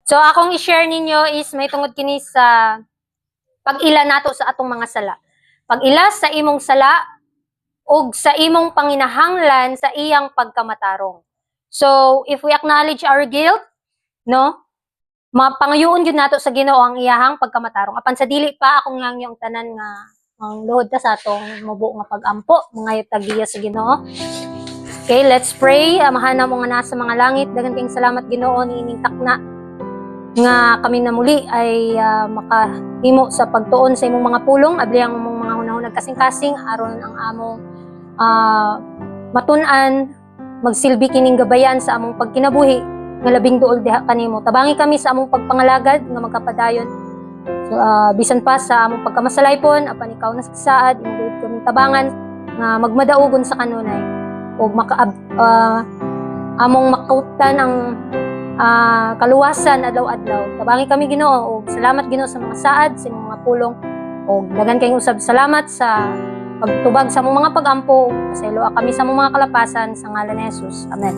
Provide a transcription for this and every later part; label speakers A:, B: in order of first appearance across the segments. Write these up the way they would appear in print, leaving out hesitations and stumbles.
A: So akong i-share ninyo is may tungod kini sa pag-ila nato sa atong mga sala. Pag-ila sa imong sala ug sa imong panginahanglan sa iyang pagkamatarong. So if we acknowledge our guilt, no? Mapangayoon gyud nato sa Ginoo ang iyahang pagkamatarong. Apan sa dili pa akong ngang yung tanan nga ang luhod ta sa atong mubo nga pag-ampo, mga tagiya sa Ginoo. Okay, let's pray. Amahan mo nga nasa mga langit, daghang kayong salamat Ginoo niining takna nga kami na muli ay makahimo sa pagtuon sa imong mga pulong, abli ang mong mga hunahunag kasing-kasing aron ang among matun-an magsilbi kining gabayan sa among pagkinabuhi nga labing duol diha kanimo. Tabangi kami sa among pagpangalagad nga magkapadayon. So, bisan pa sa among pagkamasalaypon apan ikaw na saad imong kaming tabangan nga magmadaugon sa kanunay ug among makautan ang kaluwasan adlaw-adlaw. Tabangi kami Ginoo ug salamat Ginoo sa mga saad, sa mga pulong ug daghan kayong usab salamat sa pagtubag sa among mga pag-ampo. Pasayloa kami sa among mga kalapasan sa ngalan ni Jesus. Amen.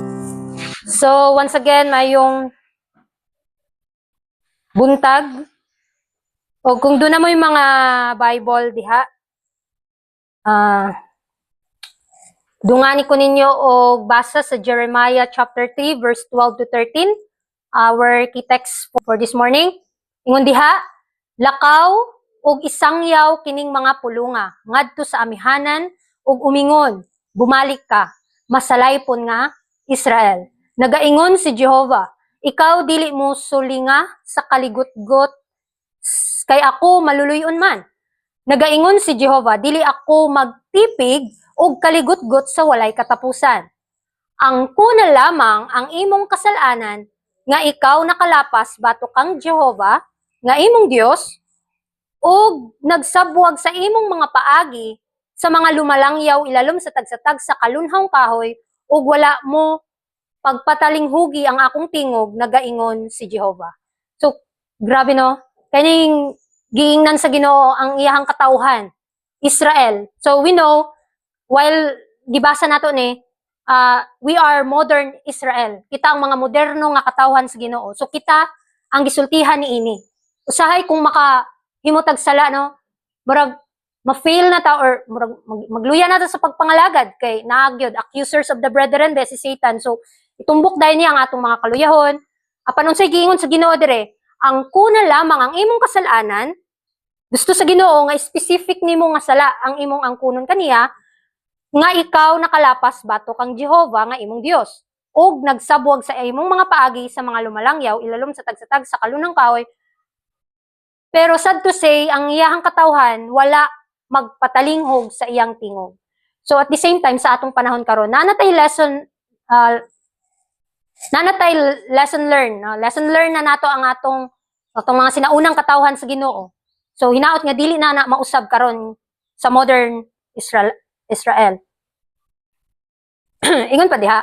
A: So once again mayong buntag ug kung doon na mo yung mga Bible diha dungani ko ninyo og basa sa Jeremiah chapter 3 verse 12 to 13. Our key text for this morning. Ingon diha, lakaw ug isangyaw kining mga pulunga ngadto sa amihanan ug umingon, bumalik ka, masalaypon nga Israel. Nagaingon si Jehovah, ikaw dili mo sulinga sa kaligutgot kay ako maluluyon man. Nagaingon si Jehovah, dili ako magtipig og kaligutgot sa walay katapusan. Ang kuna lamang ang imong kasalanan nga ikaw nakalapas bato kang Jehovah, nga imong Dios, ug nagsabwag sa imong mga paagi sa mga lumalangyaw ilalom sa tagsatag sa kalunhang kahoy, ug wala mo pagpatalinghugi ang akong tingog, nagaingon si Jehovah. So, grabe no? Kaning giingnan sa Ginoo ang iyahang katawhan, Israel. So, we know, while gibasa nato ni, we are modern Israel. Kita ang mga moderno nga katawhan sa Ginoo. So kita ang gisultihan niini. Usahay kung makahimutag sala no, murag ma-fail na ta or murag magluya na ta sa pagpangalagad kay naagyod accusers of the brethren si Satan. So itumbok dahil niya ang atong mga kaluyahon. Apan unsay giingon sa Ginoo dire, ang kuna lamang ang imong kasalanan, gusto sa Ginoo nga specific nimo nga sala ang imong angkunon kaniya, nga ikaw nakalapas bato kang Jehovah nga imong Dios ug nagsabwag sa imong mga paagi sa mga lumalangyaw ilalom sa tagsatag sa kalunang kahoy. Pero sad to say ang iyahang katawhan wala magpatalinghog sa iyang tingog. So at the same time sa atong panahon karon nanatay lesson learn, no? Lesson learn na nato ang atong mga sinaunang katawhan sa Ginoo. So hinaot nga dili na mausab karon sa modern Israel. Ingon pa diha,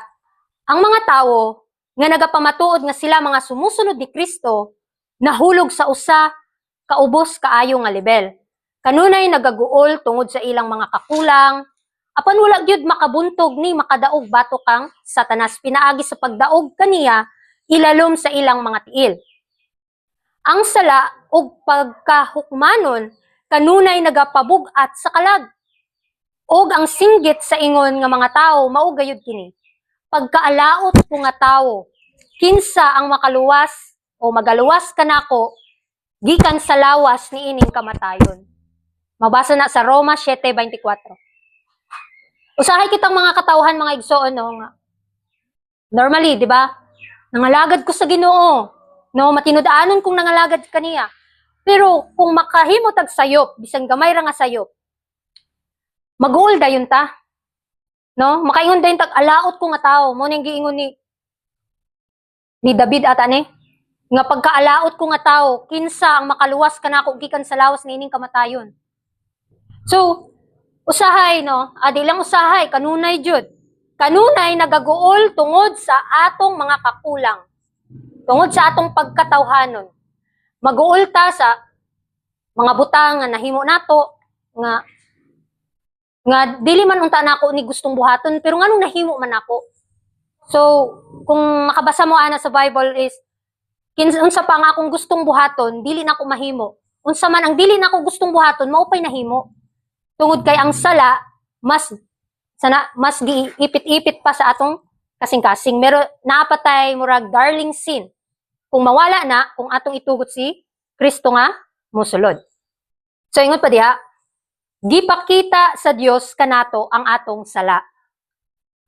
A: ang mga tawo nga nagapamatuod nga sila mga sumusunod ni Kristo nahulog sa usa kaubos kaayo nga level. Kanunay nagaguol tungod sa ilang mga kakulang, apan wala gyud makabuntog ni makadaog bato kang Satanas pinaagi sa pagdaog kaniya ilalom sa ilang mga tiil. Ang sala ug pagkahukmanon kanunay nagapabugat sa kalag. Og ang singgit sa ingon nga mga tawo mao gayud kini. Pagkaalaot ko nga tawo, kinsa ang makaluwas o magaluwas kanako gikan sa lawas ni ining kamatayon. Mabasa na sa Roma 7:24. Usahay kitang mga katawhan mga igsoon no nga. Normally, di ba? Nangalagad ko sa Ginoo. No, matinud-anon kung nangalagad kaniya. Pero kung makahimo tag sayop, bisan gamay ra nga sayop, mag-uol dayon ta. No? Makaingon dayon tag alaot ko nga tao. Mo ning giingon ni David ata ni nga pagkaalaot ko nga tao, kinsa ang makaluwas kanako gikan sa lawas ni ining kamatayon. So, usahay no, adi lang usahay kanunay jud. Kanunay nagaguol tungod sa atong mga kakulang. Tungod sa atong pagkatawhanon. Mag-uol ta sa mga butang nga nahimo nato nga dili man unta nako ni gustong buhaton pero nganong nahimo man ako. So kung makabasa mo ana sa Bible is Unsa pa nga akong gustong buhaton, dili na ko mahimo. Unsa man ang dili na ko gustong buhaton, maupay nahimo. Tungod kay ang sala mas giipit-ipit pa sa atong kasing-kasing. Pero naapatay murag darling sin. Kung mawala na, kung atong itugot si Kristo nga mosulod. So ingon pa diha, gipakita sa Dios kanato ang atong sala.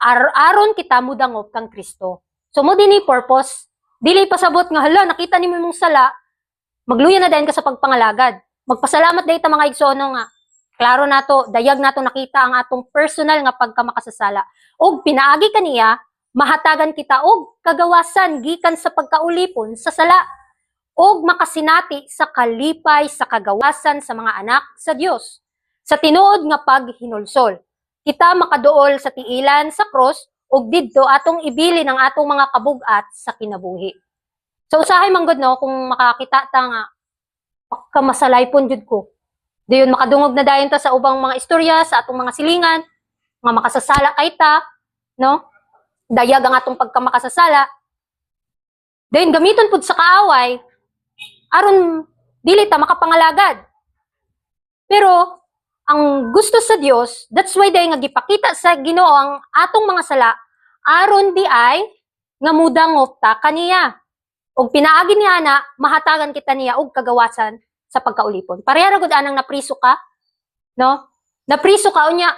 A: Aron kita mudangop kang Kristo. So mo dinhi purpose, dili pasabot nga hala nakita nimo imong sala, magluya na dayon ka sa pagpangalagad. Magpasalamat dayon ta mga igsoon nga klaro nato, dayag nato nakita ang atong personal nga pagkamakasasala. Og pinaagi kaniya, mahatagan kita og kagawasan gikan sa pagkaulipon sa sala. Og makasinati sa kalipay sa kagawasan sa mga anak sa Dios. Sa tinuod nga paghinulsol, kita makaduol sa tiilan sa cross og didto atong ibili ng atong mga kabugat sa kinabuhi. So usahay man gud no kung makakita ta nga kamasalaypon jud ko. Dayon makadungog na dayon ta sa ubang mga istorya sa atong mga silingan, nga makasasala kay ta, no? Dayag ang atong pagkamakasasala. Dayon gamiton pud sa kaaway aron dili ta makapangalagad. Pero ang gusto sa Dios, that's why dayon nga gipakita sa Ginoo ang atong mga sala aron di ay nga mudangop ta kaniya. Og pinaagi niya na mahatagan kita niya og kagawasan sa pagkaulipon. Pareha ra gud anang napriso ka, no? Napriso ka unya.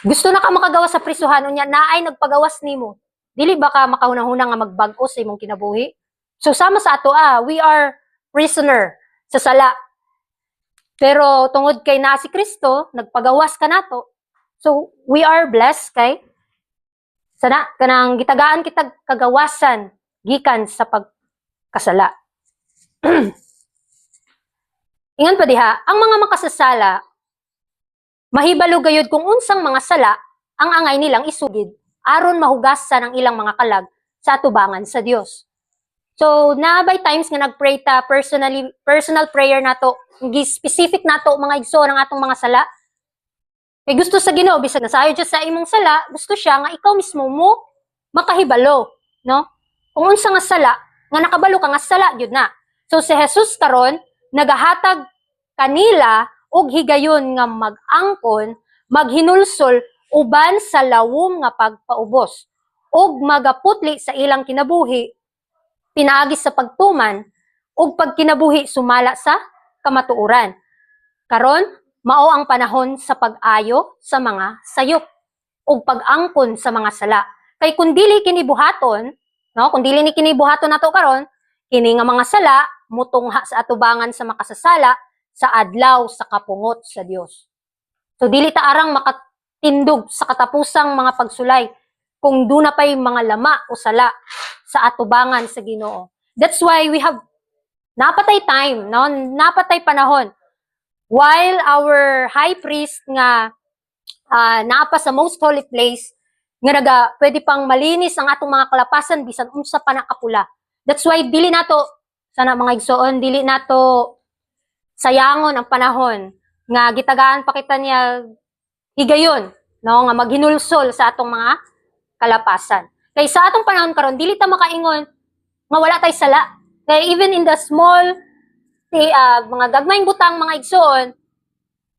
A: Gusto na ka makagawa sa prisuhan unya naay nagpagawas nimo. Dili ba ka makahunahuna nga magbag-o sa imong kinabuhi? So sama sa ato we are prisoner sa sala. Pero tungod kay naa si Kristo, nagpagawas ka nato. So we are blessed kay sana kanang gitagaan kita kagawasan gikan sa pagkasala. Ingon pa diha, ang mga makasasala, mahibalo gayud kung unsang mga sala ang angay nilang isugid aron mahugasan ang ilang mga kalag sa atubangan sa Dios. So, naabay times nga nagpray ta personal prayer nato, specific nato mga igsoon ang atong mga sala. Kay gusto sa Ginoo bisag nasayo jud sa imong sala, gusto siya nga ikaw mismo mo makahibalo, no? Kung unsa nga sala, nga nakabalo ka nga sala jud na. So si Jesus karon nagahatag kanila og higayon nga mag-angkon, maghinulsol uban sa lawom nga pagpaubos og magaputli sa ilang kinabuhi, pinaagi sa pagtuman og pagkinabuhi sumala sa kamatuoran. Karon mao ang panahon sa pag-ayo sa mga sayop og pag-angkon sa mga sala. Kay kun dili kini buhaton, no, kung dili ni kini buhaton nato karon, kini nga mga sala mutungha sa atubangan sa makasasala sa adlaw sa kapungot sa Dios. So dili ta arang makatindog sa katapusang mga pagsulay kung duna pay mga lama o sala sa atubangan sa Ginoo. That's why we have napatay time, no? Napatay panahon while our high priest nga napa sa most holy place nga pwede pang malinis ang atong mga kalapasan bisan unsa pa nakapula. That's why dili nato sana mga igsoon, dili nato sayangon ang panahon nga gitagaan pa kita niya higayon, no, nga maghinulsol sa atong mga kalapasan. Kay sa atong panahon karon dili ta makaingon nga wala tay sala. Kay even in the small mga gagmayng butang mga igsoon,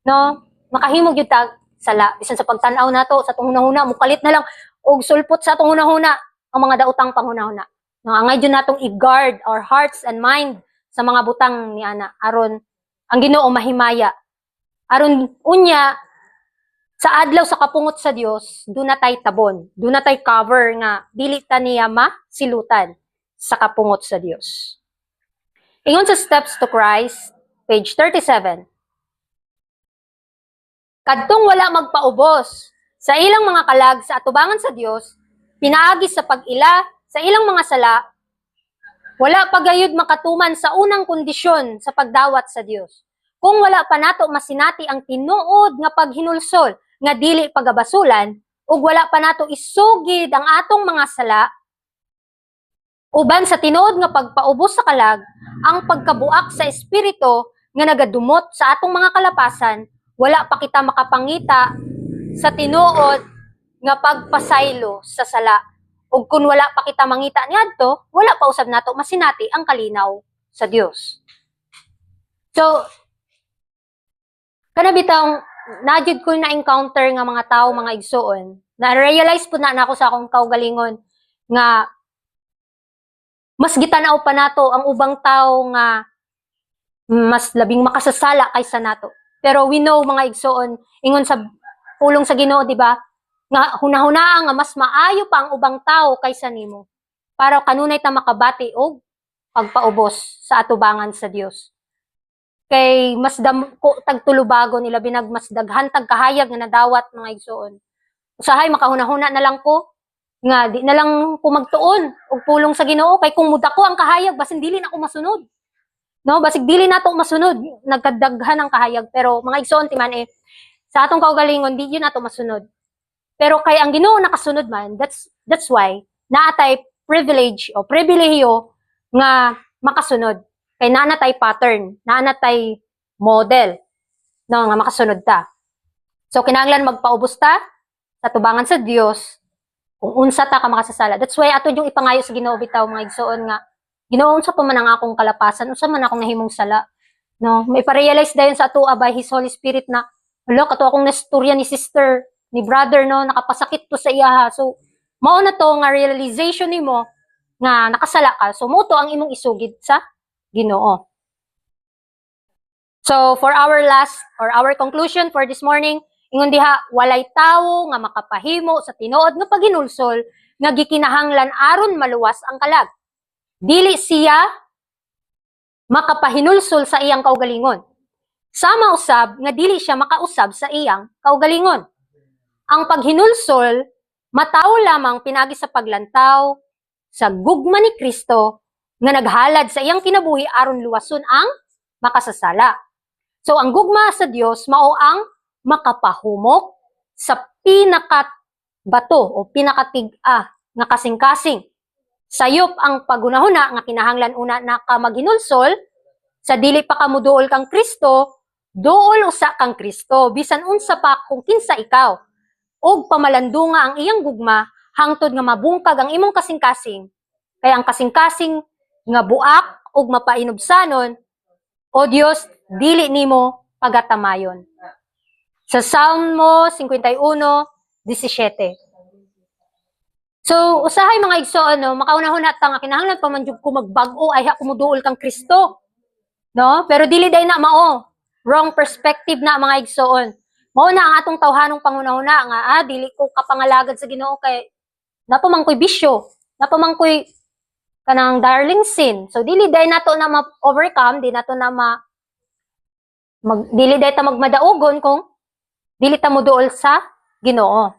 A: no, makahimog gyud ta sala bisan sa pagtan-aw nato sa atong hunahuna mukalit na lang og sulpot sa atong hunahuna ang mga daotang panghunahuna. No, angay jud natong i-guard our hearts and mind sa mga butang ni ana aron ang Ginoo mahimaya. Aron unya sa adlaw sa kapungot sa Dios, do na tay tabon, do na tay cover nga dili ta niya masilutan sa kapungot sa Dios. Ingon sa Steps to Christ, page 37. Kadtong wala magpaubos sa ilang mga kalag sa atubangan sa Dios, pinaagi sa pag-ila sa ilang mga sala, wala pa gayud makatuman sa unang kondisyon sa pagdawat sa Dios. Kung wala pa nato masinati ang tinuod nga paghinulsol nga dili pagabasulan, ug wala pa nato isugid ang atong mga sala, uban sa tinuod nga pagpaubos sa kalag, ang pagkabuak sa espiritu nga nagadumot sa atong mga kalapasan, wala pa kita makapangita sa tinuod nga pagpasaylo sa sala ug kun wala pa kita mangita niadto, wala pa usab nato masinati ang kalinaw sa Dios. So, kana bitang najud ko na encounter nga mga tao, mga igsoon, na-realize po na nako sa akong kaugalingon nga mas gitanaw pa nato ang ubang tao nga mas labing makasasala kaysa nato. Pero we know, mga igsoon, ingon sa pulong sa Ginoo, di ba? Nga hunahuna nga mas maayo pa ang ubang tao kaysa nimo para kanunay ta makabati og pagpaubos sa atubangan sa Dios. Kay mas ko tagtulubago nila binag mas daghan tag kahayag nga nadawat, mga igsoon. Usahay makahunahuna na lang ko nga di na lang ko magtuon og pulong sa Ginoo kay kung mudako ang kahayag basin dili na ko masunod. No, basig dili nato masunod, nagkadaghan ang kahayag, pero mga igsoon timan sa atong kaugalingon di yun nato masunod. Pero kay ang Ginoo nakasunod man, that's why naatay privilege o pribilehiyo nga makasunod. Kay naanatay pattern, naanatay model, no, nga makasunod ta. So kinahanglan magpaubos ta sa tubangan sa Dios kung unsa ta ka makasasala. That's why ato yung ipangayo sa Ginoo bitaw, mga igsoon, nga Ginoo, unsa pa man ang akong kalapasan, unsa man akong nahimong sala, no, may pa-realize dayon sa ato by His Holy Spirit na hala kato akong nasturya ni sister, ni brother, no, nakapasakit to sa iya. So mao na to nga realization nimo nga nakasala ka, so mo to ang imong isugid sa Ginoo. So for our last or our conclusion for this morning, ingon diha, walay tawo nga makapahimo sa tinuod nga paghinulsol nga gikinahanglan aron maluwas ang kalag. Dili siya makapahinulsol sa iyang kaugalingon. Sama usab nga dili siya makausab sa iyang kaugalingon. Ang paghinulsol matawo lamang pinagi sa paglantaw sa gugma ni Kristo nga naghalad sa iyang kinabuhi aron luwason ang makasasala. So ang gugma sa Dios mao ang makapahumok sa pinakat bato o pinakatig-a nga kasing-kasing. Sayop ang pagunahuna nga kinahanglan una na ka maghinulsol sa dili pa ka muduol kang Kristo, duol usa kang Kristo bisan unsa pa kung kinsa ikaw. Og pamalandunga ang iyang gugma hangtod nga mabungkag ang imong kasing-kasing. Kaya ang kasing-kasing nga buak og mapainubsanon, o Dios, dili nimo pagatamayon. Sa Salmo 51:17. So, usahay mga igsoon, no, makaunahon ta nga kinahanglan pa man jud ko magbag-o ay kumuduol kang Kristo. No? Pero dili day na mao. Wrong perspective na, mga igsoon. Mao na ang atong tawhanong pangunahuna nga dili ko kapangalagad sa Ginoo kay napaman ko'y bisyo, napaman ko'y kanang darling sin. So dili day nato na ma-overcome, di nato na dili day ta magmadaugon kung dili ta moduol sa Ginoo.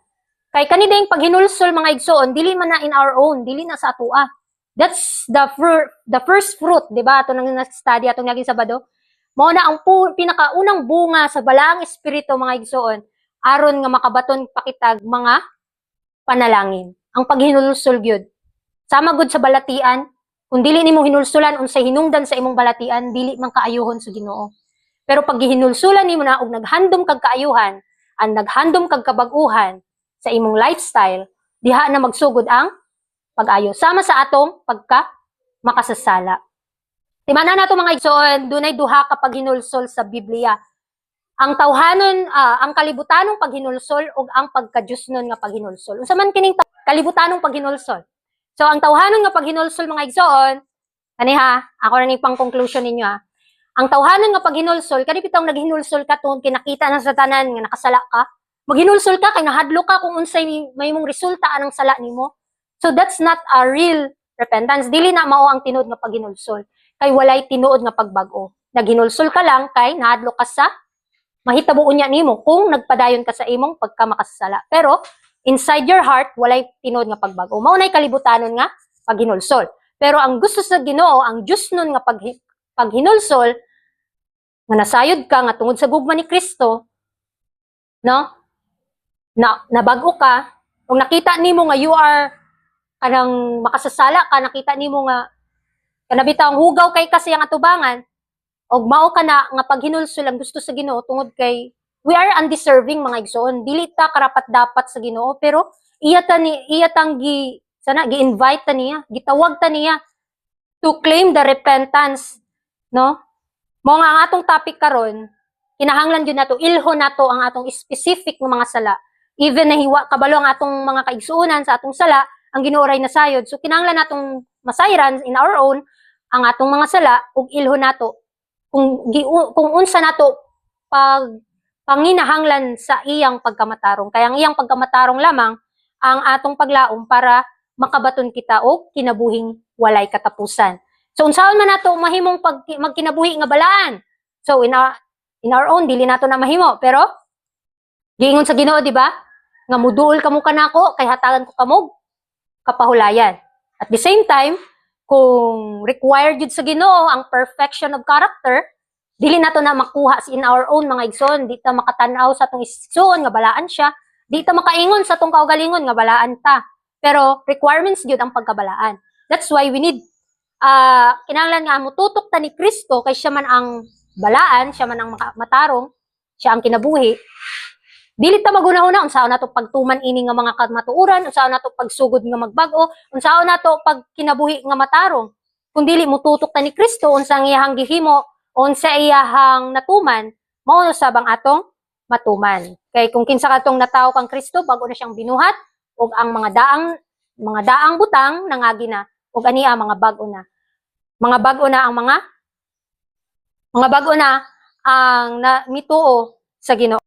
A: Kay kani dayong paghinulsol, mga igsoon, dili man na in our own, dili na sa atua. That's the first fruit, di ba? Ato nang study atong naging Sabado. Mao na ang pinakaunang bunga sa balaang espiritu, mga igsoon, aron nga makabaton pakitag mga panalangin. Ang paghinulsol gyud. Sama gud sa balatian, kung dili nimo hinulsulan unsay hinungdan sa imong balatian, dili man kaayuhon sa Ginoo. Pero pag gihinulsulan nimo na og naghandom kag kaayuhan, ang naghandom kag kabag-uhan sa imong lifestyle, diha na magsugod ang pag-ayo. Sama sa atong pagka makasasala. Timanan nato, mga igsoon, dunay duha ka paghinulsol sa Biblia. Ang tawhanon, ang kalibutanong paghinulsol ug ang pagkadiyosnon nga paghinulsol. Unsa man kining kalibutanong paghinulsol? So ang tawhanon nga paghinulsol, mga igsoon, kaniha, ako na ni pang conclusion ninyo ha. Ang tawhanon nga paghinulsol, kani bitong naghinulsol ka tungod kinakita na sa tanan nga nakasala ka. Maghinulsol ka kay nahadlo ka kung unsay may mong resulta anang sala nimo. So that's not a real repentance. Dili na mao ang tinuod nga paghinulsol. Kay walay tinuod nga pagbag-o. Naghinulsol ka lang kay nahadlo ka sa mahitabuon niya nimo kung nagpadayon ka sa imong pagkamakasala. Pero inside your heart walay tinuod nga pagbago. Mao nay kalibutanon nga paghinulsol. Pero ang gusto sa Ginoo, ang Dios nun nga paghinulsol nga nasayod ka nga tungod sa gugma ni Kristo, no? Nabago ka, kung nakita nimo nga you are kanang makasasala ka, nakita nimo nga kanabitang hugaw kay kasi ang atubangan, og mao ka na nga paghinulsol ang gusto sa Ginoo tungod kay we are undeserving, mga igsoon. Dili ta karapat dapat sa Ginoo, pero iya tang sana gi-invite ta niya, gitawag ta niya to claim the repentance, no? Mo nga ang atong topic karon, kinahanglan gyud nato ilho nato ang atong specific nga mga sala. Even na hiwa kabalo ang atong mga kaigsuonan sa atong sala, ang Ginoo ray nasayod. So kinahanglan natong masayran in our own ang atong mga sala ug ilho nato kung unsa nato pag panginahanglan sa iyang pagkamatarong. Kaya ang iyang pagkamatarong lamang ang atong paglaom para makabaton kita og kinabuhing walay katapusan. So unsaon man nato mahimong magkinabuhi nga balaan. So in our own dili nato na mahimo, pero giingon sa Ginoo, di ba? Nga muduol kamo kanako kay hatagan ko kamo kapahulayan. At the same time, kung required jud sa Ginoo ang perfection of character, dili nato na makuha in our own mga igsoon, di ta makatan-aw sa atong igsoon nga balaan siya, di ta makaingon sa atong kaugalingon nga balaan ta. Pero requirements jud ang pagkabalaan. That's why we need kinahanglan nga mututok ta ni Kristo kay siya man ang balaan, siya man ang matarong, siya ang kinabuhi. Dili ta magunahuna unsaon nato pagtuman ini nga mga kamatuoran, unsaon nato pagsugod nga magbago, unsaon nato pag kinabuhi nga matarong. Kung dili mututok ta ni Kristo unsang iyahang gihimo, unsa iyahang natuman, mao sabang atong matuman. Kay kung kinsa katong natawo kang Kristo bago na siyang binuhat ug ang mga daang butang nangagi na ug ania mga bag-o na. Mga bag-o na ang mituo sa Ginoo.